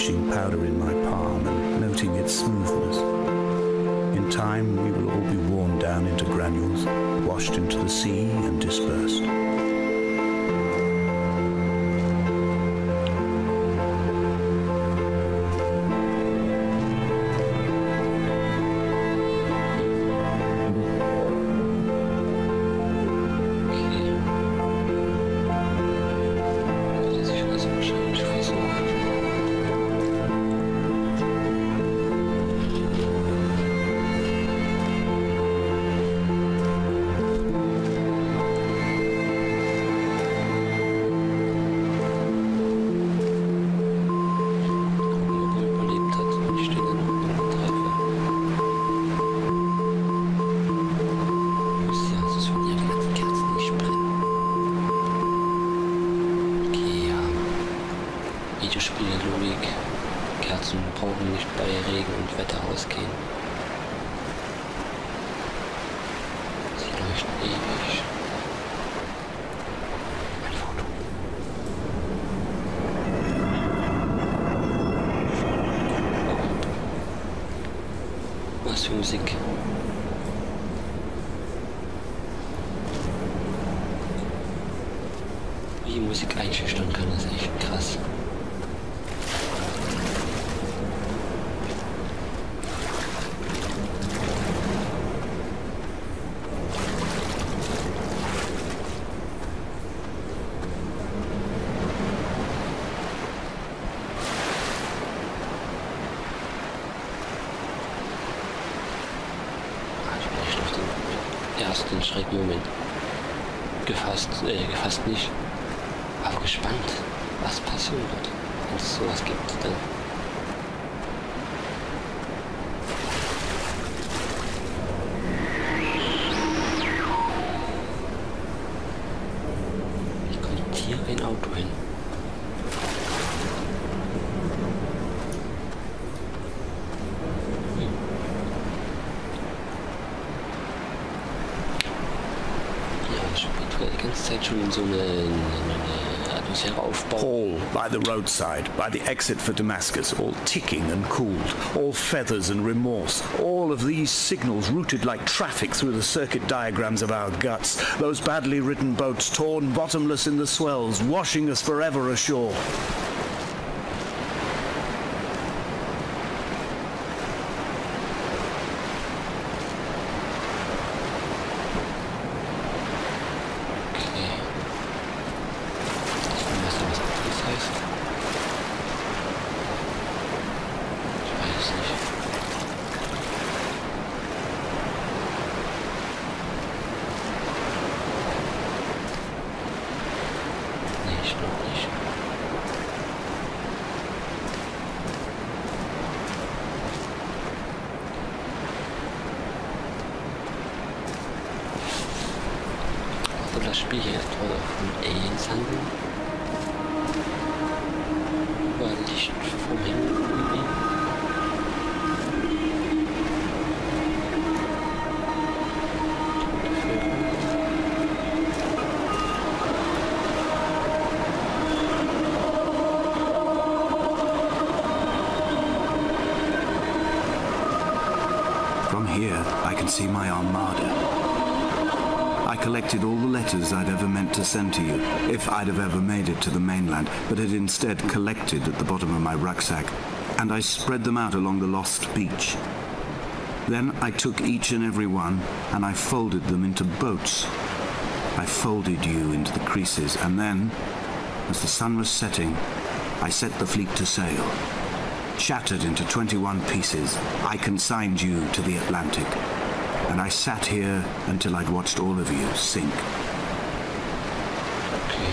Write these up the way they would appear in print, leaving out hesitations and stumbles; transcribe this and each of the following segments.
finishing powder in my palm and noting its smoothness. In time, we will all be worn down into granules, washed into the sea and dispersed. Videospiele-Logik. Kerzen brauchen nicht bei Regen und Wetter ausgehen. Sie leuchten ewig. Mein Foto. Was für Musik. Wie Musik einschüchtern kann, ist echt krass. Ersten Schreckmoment gefasst nicht, aber gespannt, was passieren wird, wenn es sowas gibt. Dann wie kommt hier ein Auto hin? Die ganze Zeit schon in so eine Atmosphäre aufbauen. Hall by the roadside, by the exit for Damascus, all ticking and cooled, all feathers and remorse, all of these signals routed like traffic through the circuit diagrams of our guts, those badly written boats torn bottomless in the swells, washing us forever ashore. Das Spiel hier etwa von Aliens handeln. Über Licht vom Himmel irgendwie. From here, I can see my armada. I collected all the letters I'd ever meant to send to you, if I'd have ever made it to the mainland, but had instead collected at the bottom of my rucksack, and I spread them out along the lost beach. Then I took each and every one, and I folded them into boats. I folded you into the creases, and then, as the sun was setting, I set the fleet to sail. Shattered into 21 pieces, I consigned you to the Atlantic. And I sat here until I'd watched all of you sink. Okay.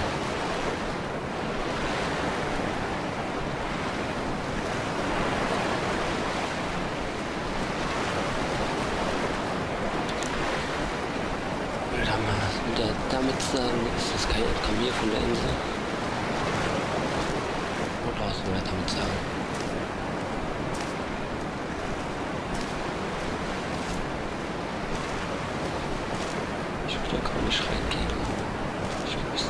Und damit sagen, ist das kein Entkommen hier von der Insel? Oder was soll er damit sagen? Da kann ich reingehen. Ich muss.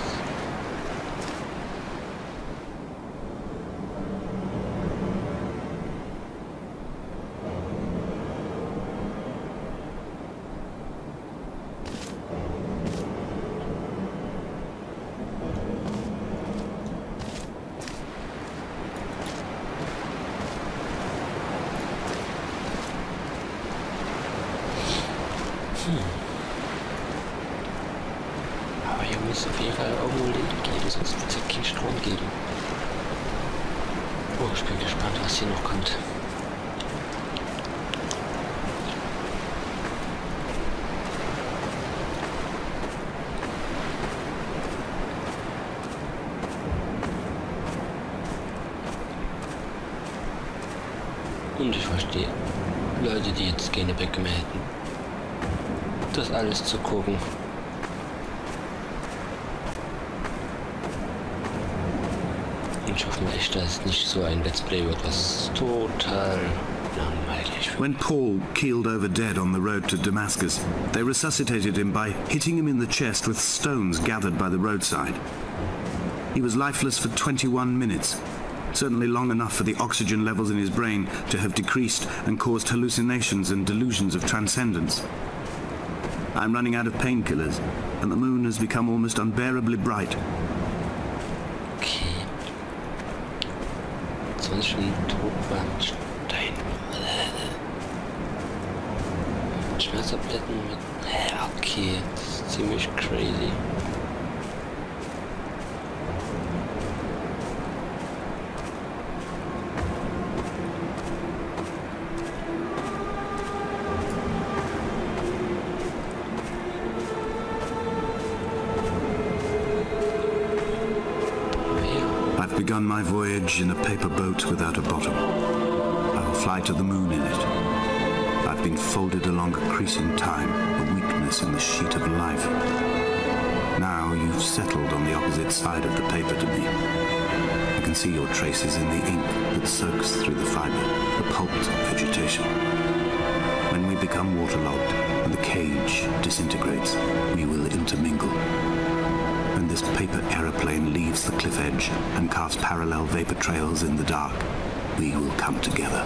muss auf jeden Fall irgendwo Leben geben, sonst wird es ja keinen Strom geben. Oh, ich bin gespannt, was hier noch kommt. Und ich verstehe Leute, die jetzt keine Böcke mehr hätten, das alles zu gucken. Und ich hoffe echt, dass es nicht so ein Let's Play wird, was total langweilig wird. When Paul keeled over dead on the road to Damascus, they resuscitated him by hitting him in the chest with stones gathered by the roadside. He was lifeless for 21 minutes. Certainly long enough for the oxygen levels in his brain to have decreased and caused hallucinations and delusions of transcendence. I'm running out of painkillers, and the moon has become almost unbearably bright. Okay. 20 Minuten Todbandstein. Schmerztabletten mit... Okay, das ist ziemlich crazy. Begun my voyage in a paper boat without a bottom. I will fly to the moon in it. I've been folded along a creasing time, a weakness in the sheet of life. Now you've settled on the opposite side of the paper to me. I can see your traces in the ink that soaks through the fibre, the pulped vegetation. When we become waterlogged and the cage disintegrates, we will intermingle. When this paper aeroplane leaves the cliff edge and casts parallel vapor trails in the dark, we will come together.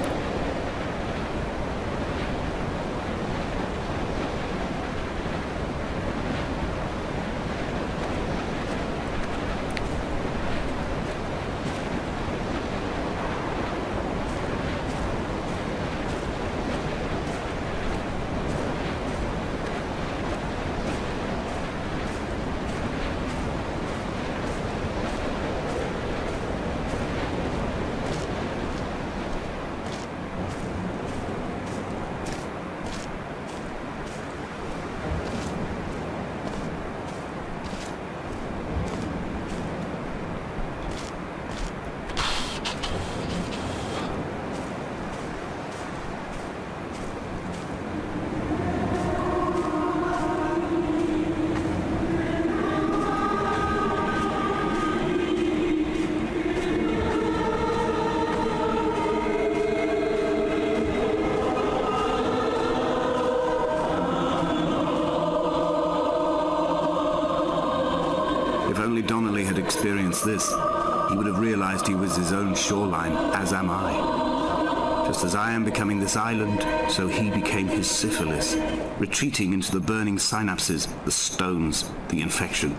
If only Donnelly had experienced this, he would have realized he was his own shoreline, as am I. Just as I am becoming this island, so he became his syphilis, retreating into the burning synapses, the stones, the infection.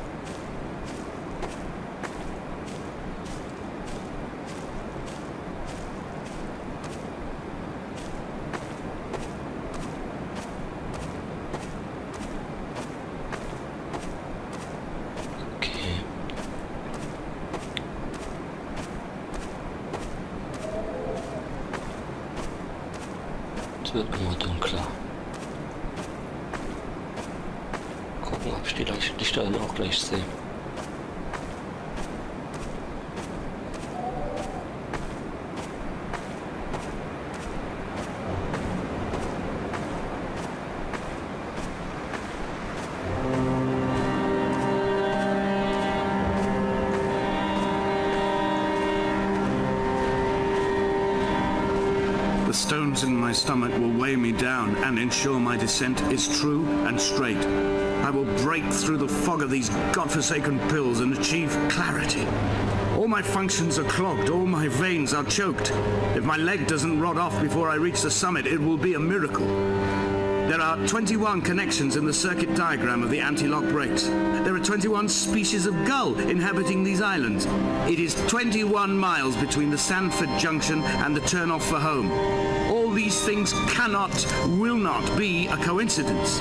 Wird immer dunkler. Gucken, ob ich die Lichter dann auch gleich sehe. The stones in my stomach will weigh me down and ensure my descent is true and straight. I will break through the fog of these godforsaken pills and achieve clarity. All my functions are clogged, all my veins are choked. If my leg doesn't rot off before I reach the summit, it will be a miracle. There are 21 connections in the circuit diagram of the anti-lock brakes. There are 21 species of gull inhabiting these islands. It is 21 miles between the Sandford Junction and the turn-off for home. All these things cannot, will not be a coincidence.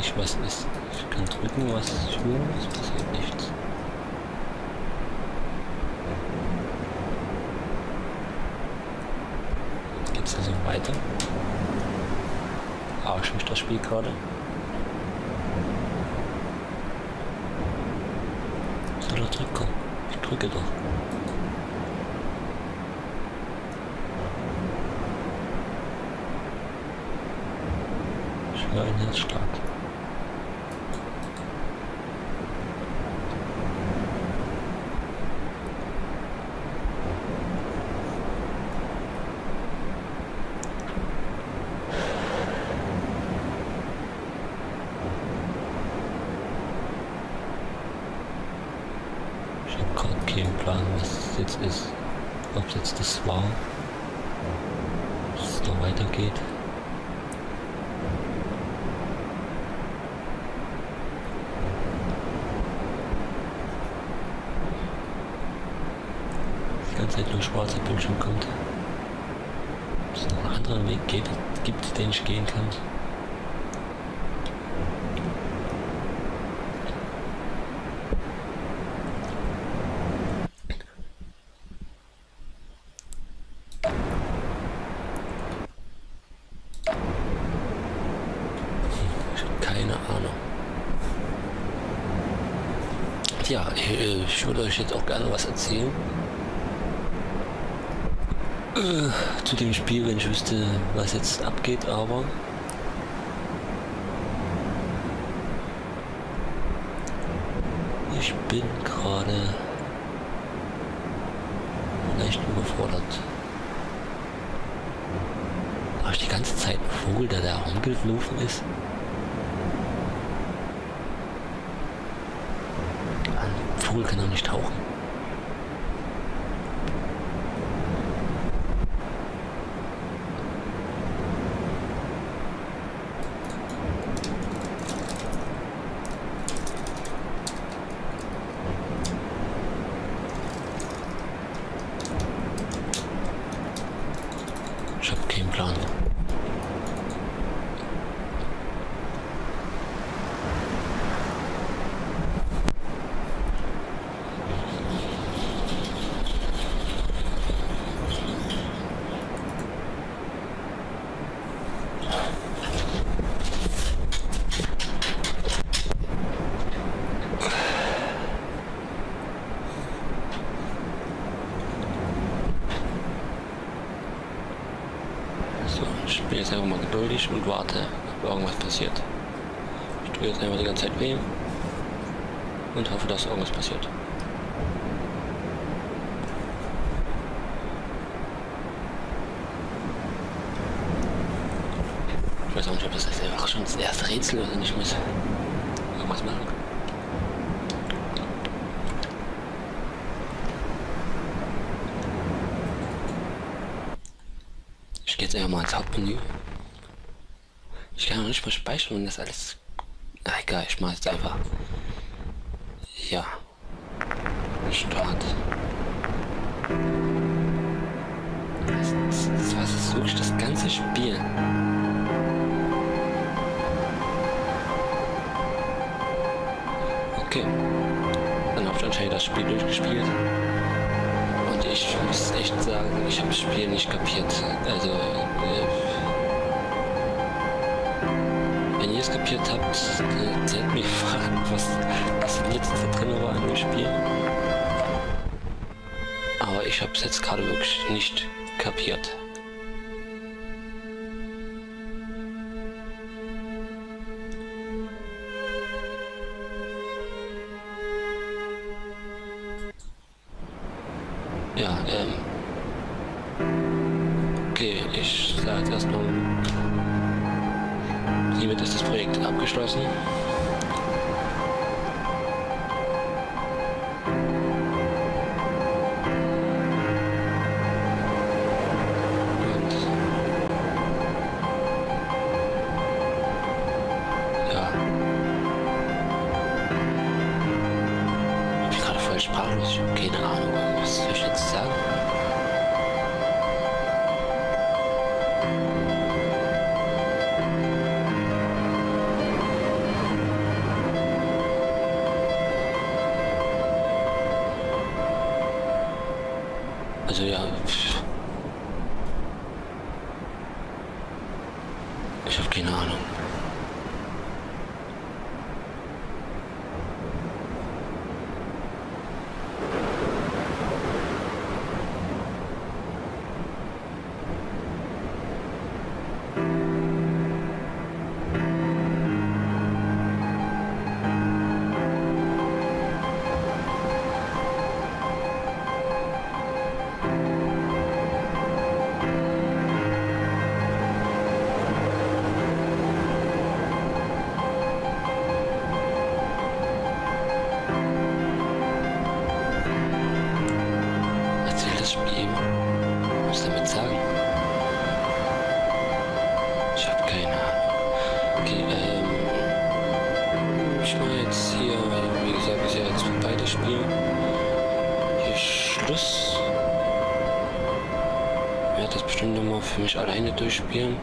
nicht, was ist. Ich kann drücken, was ich will, es passiert nichts. Geht's also weiter? Verarscht mich das Spiel gerade? Ich soll doch zurückkommen. Ich drücke doch. Ich höre einen Herzschlag. Kein Plan, was es jetzt ist. Ob es jetzt das war, dass es noch weitergeht. Die ganze Zeit nur schwarzer Bildschirm kommt. Ob es noch einen anderen Weg gibt, den ich gehen kann. Keine Ahnung. Ja, ich würde euch jetzt auch gerne was erzählen. Zu dem Spiel, wenn ich wüsste, was jetzt abgeht, aber ich bin gerade leicht überfordert. Habe ich die ganze Zeit einen Vogel, der da rumgelaufen ist? Ein Vogel kann doch nicht tauchen. Ich habe keinen Plan. Ich bin jetzt einfach mal geduldig und warte, ob irgendwas passiert. Ich tue jetzt einfach die ganze Zeit weh und hoffe, dass irgendwas passiert. Ich weiß auch nicht, ob das jetzt einfach schon das erste Rätsel oder nicht muss. Irgendwas machen. Ich gehe jetzt einfach mal ins Hauptmenü. Ich kann noch nicht mal speichern, wenn das alles... Ach, egal, ich mache jetzt einfach. Ja. Start. Das war jetzt wirklich das ganze Spiel. Okay. Dann habe ich anscheinend das Spiel durchgespielt. Und ich muss echt sagen, ich habe das Spiel nicht kapiert. Also, wenn ihr es kapiert habt, erzählt mir Fragen, was jetzt da drin war in dem Spiel. Aber ich habe es jetzt gerade wirklich nicht kapiert. Ja, okay, ich sage jetzt erstmal, hiermit ist das Projekt abgeschlossen. Und ja, ich bin gerade voll sprachlos, ich habe keine Ahnung, was soll ich jetzt sagen? Also ja, ich habe keine Ahnung. Was damit sagen? Ich habe keine Ahnung. Okay, ich mache jetzt hier, wie gesagt, ist ja jetzt für beide Spiele hier Schluss. Ich werde das bestimmt nochmal für mich alleine durchspielen.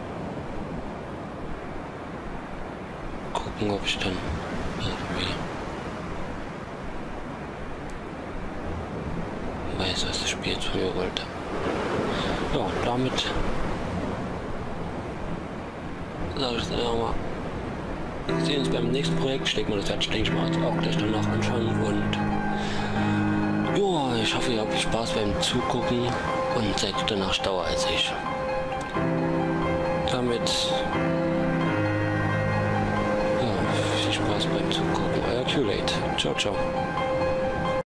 Gucken, ob ich dann irgendwie weiß, was das Spiel jetzt von mir wollte. Ja, damit sage ich dann nochmal. Wir sehen uns beim nächsten Projekt. Ich denke mal, das werde ich, denke ich mal, auch gleich danach anschauen. Und ja, ich hoffe, ihr habt Spaß beim Zugucken und seid danach schlauer als ich. Damit ja, viel Spaß beim Zugucken. Euer Qlate. Ciao, ciao.